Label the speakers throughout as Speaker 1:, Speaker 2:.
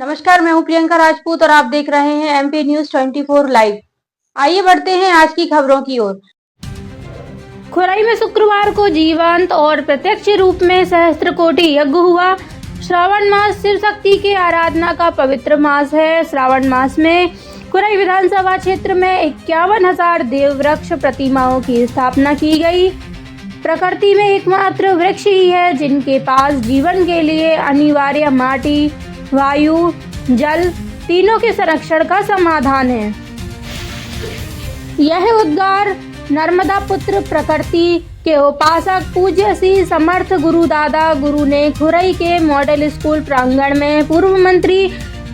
Speaker 1: नमस्कार, मैं हूं प्रियंका राजपूत और आप देख रहे हैं एमपी न्यूज 24 लाइव। आइए बढ़ते हैं आज की खबरों की ओर। खुरई में शुक्रवार को जीवंत और प्रत्यक्ष रूप में सहस्त्रकोटि यज्ञ हुआ। श्रावण मास शिव शक्ति के आराधना का पवित्र मास है। श्रावण मास में खुरई विधानसभा क्षेत्र में 51,000 देव वृक्ष प्रतिमाओं की स्थापना की गई। प्रकृति में एकमात्र वृक्ष ही है जिनके पास जीवन के लिए अनिवार्य माटी, वायु, जल तीनों के संरक्षण का समाधान है। यह उद्गार नर्मदा पुत्र प्रकृति के उपासक पूज्य श्री समर्थ गुरु दादा गुरु ने खुरई के मॉडल स्कूल प्रांगण में पूर्व मंत्री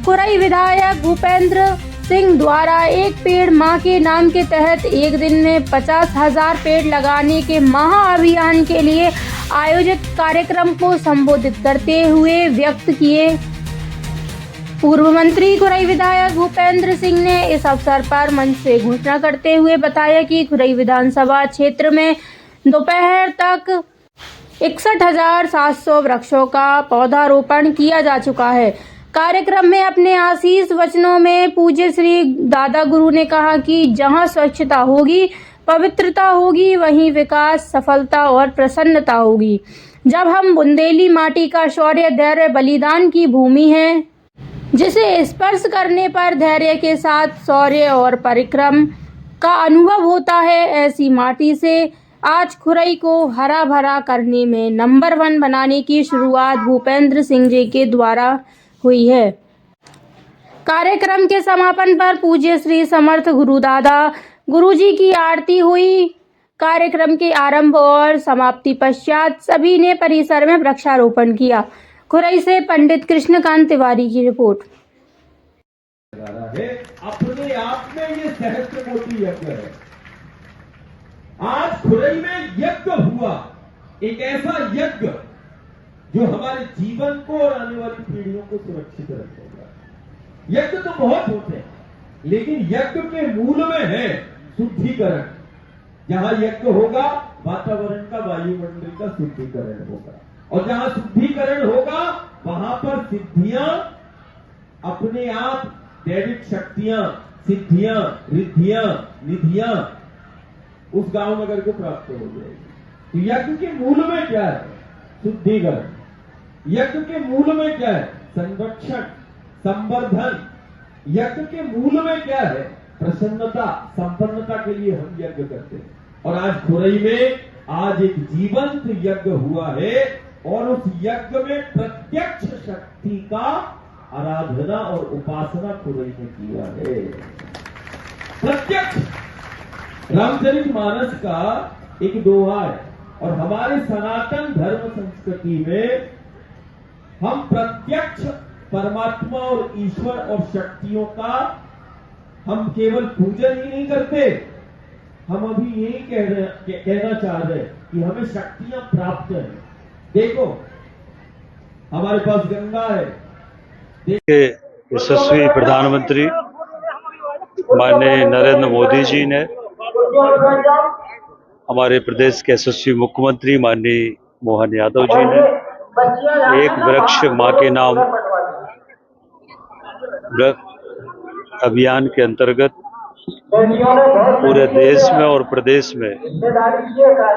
Speaker 1: खुरई विधायक भूपेंद्र सिंह द्वारा एक पेड़ मां के नाम के तहत एक दिन में 50,000 पेड़ लगाने के महाअभियान के लिए आयोजित कार्यक्रम को संबोधित करते हुए व्यक्त किए। पूर्व मंत्री खुरई विधायक भूपेंद्र सिंह ने इस अवसर पर मंच से घोषणा करते हुए बताया कि खुरई विधानसभा क्षेत्र में दोपहर तक 61,700 वृक्षों का पौधारोपण किया जा चुका है। कार्यक्रम में अपने आशीष वचनों में पूज्य श्री दादा गुरु ने कहा कि जहां स्वच्छता होगी, पवित्रता होगी, वहीं विकास, सफलता और प्रसन्नता होगी। जब हम बुंदेली माटी का शौर्य, धैर्य, बलिदान की भूमि है जिसे स्पर्श करने पर धैर्य के साथ शौर्य और परिक्रम का अनुभव होता है, ऐसी माटी से आज खुरई को हरा भरा करने में नंबर 1 बनाने की शुरुआत भूपेंद्र सिंह जी के द्वारा हुई है। कार्यक्रम के समापन पर पूज्य श्री समर्थ गुरु दादा गुरु जी की आरती हुई। कार्यक्रम के आरंभ और समाप्ति पश्चात सभी ने परिसर में वृक्षारोपण किया। खुरई से पंडित कृष्णकांत तिवारी की रिपोर्ट।
Speaker 2: अपने आप में ये सहस्त्रकोटि यज्ञ है। आज खुरई में यज्ञ हुआ, एक ऐसा यज्ञ जो हमारे जीवन को और आने वाली पीढ़ियों को सुरक्षित रखेगा। यज्ञ तो बहुत होते हैं, लेकिन यज्ञ के मूल में है शुद्धिकरण। जहां यज्ञ होगा, वातावरण का, वायुमंडल का शुद्धिकरण होगा, और जहां शुद्धिकरण होगा वहां पर सिद्धियां अपने आप, दैविक शक्तियां, सिद्धियां, रिद्धियां, निधियां उस गांव नगर को प्राप्त हो जाएगी। तो यज्ञ के मूल में क्या है? शुद्धिकरण। यज्ञ के मूल में क्या है? संरक्षण, संवर्धन। यज्ञ के मूल में क्या है? प्रसन्नता, संपन्नता के लिए हम यज्ञ करते हैं। और आज खुरई में आज एक जीवंत यज्ञ हुआ है, और उस यज्ञ में प्रत्यक्ष शक्ति का आराधना और उपासना खुरई ने किया है। प्रत्यक्ष रामचरितमानस का एक दोहा है, और हमारे सनातन धर्म संस्कृति में हम प्रत्यक्ष परमात्मा और ईश्वर और शक्तियों का हम केवल पूजन ही नहीं करते, हम अभी यही कहना चाह रहे हैं कि हमें शक्तियां प्राप्त हैं। देखो, हमारे पास गंगा है।
Speaker 3: यशस्वी प्रधानमंत्री माननीय नरेंद्र मोदी जी ने, हमारे प्रदेश के यशस्वी मुख्यमंत्री माननीय मोहन यादव जी ने एक वृक्ष मां के नाम अभियान के अंतर्गत पूरे देश में और प्रदेश में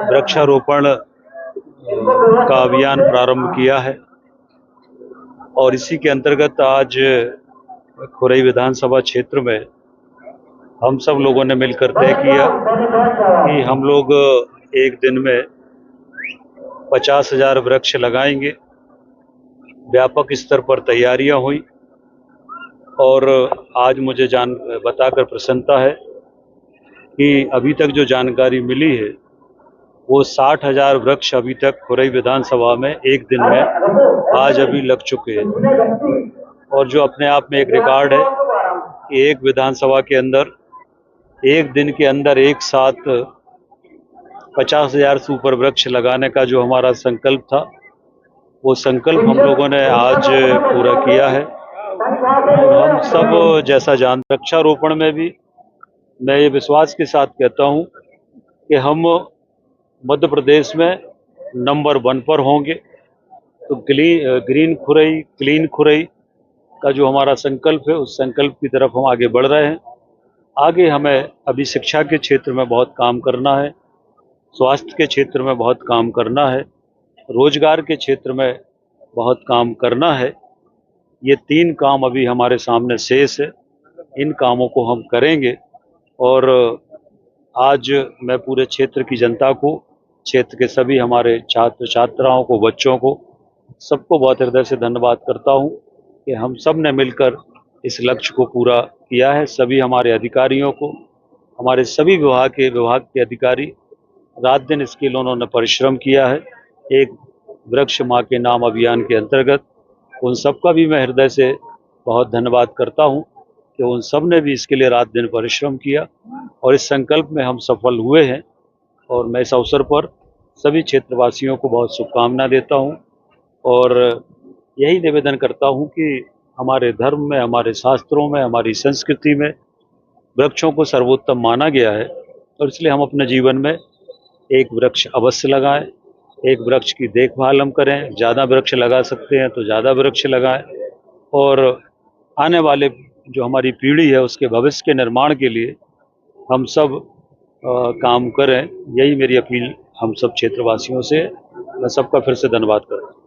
Speaker 3: वृक्षारोपण का अभियान प्रारंभ किया है। और इसी के अंतर्गत आज खुरई विधानसभा क्षेत्र में हम सब लोगों ने मिलकर तय किया कि हम लोग एक दिन में 50,000 वृक्ष लगाएंगे। व्यापक स्तर पर तैयारियां हुई, और आज मुझे बताकर प्रसन्नता है कि अभी तक जो जानकारी मिली है वो 60,000 वृक्ष अभी तक खुरई विधानसभा में एक दिन में आज अभी लग चुके हैं। और जो अपने आप में एक रिकॉर्ड है कि एक विधानसभा के अंदर एक दिन के अंदर एक साथ 50,000 से ऊपर वृक्ष लगाने का जो हमारा संकल्प था, वो संकल्प हम लोगों ने आज पूरा किया है। हम सब जैसा वृक्षारोपण में भी मैं ये विश्वास के साथ कहता हूँ कि हम मध्य प्रदेश में नंबर 1 पर होंगे। तो ग्रीन खुरई, क्लीन खुरई का जो हमारा संकल्प है उस संकल्प की तरफ हम आगे बढ़ रहे हैं। आगे हमें अभी शिक्षा के क्षेत्र में बहुत काम करना है, स्वास्थ्य के क्षेत्र में बहुत काम करना है, रोजगार के क्षेत्र में बहुत काम करना है। ये 3 काम अभी हमारे सामने शेष है, इन कामों को हम करेंगे। और आज मैं पूरे क्षेत्र की जनता को, क्षेत्र के सभी हमारे छात्र छात्राओं को, बच्चों को, सबको बहुत हृदय से धन्यवाद करता हूँ कि हम सब ने मिलकर इस लक्ष्य को पूरा किया है। सभी हमारे अधिकारियों को, हमारे सभी विभाग के अधिकारी रात दिन इसके लिए उन्होंने परिश्रम किया है। एक वृक्ष माँ के नाम अभियान के अंतर्गत उन सबका भी मैं हृदय से बहुत धन्यवाद करता हूँ कि उन सब ने भी इसके लिए रात दिन परिश्रम किया और इस संकल्प में हम सफल हुए हैं। और मैं इस अवसर पर सभी क्षेत्रवासियों को बहुत शुभकामना देता हूँ और यही निवेदन करता हूँ कि हमारे धर्म में, हमारे शास्त्रों में, हमारी संस्कृति में वृक्षों को सर्वोत्तम माना गया है और इसलिए हम अपने जीवन में एक वृक्ष अवश्य लगाएं, एक वृक्ष की देखभाल हम करें, ज़्यादा वृक्ष लगा सकते हैं तो ज़्यादा वृक्ष लगाएं और आने वाले जो हमारी पीढ़ी है उसके भविष्य के निर्माण के लिए हम सब काम करें। यही मेरी अपील हम सब क्षेत्रवासियों से। मैं सबका फिर से धन्यवाद करता हूँ।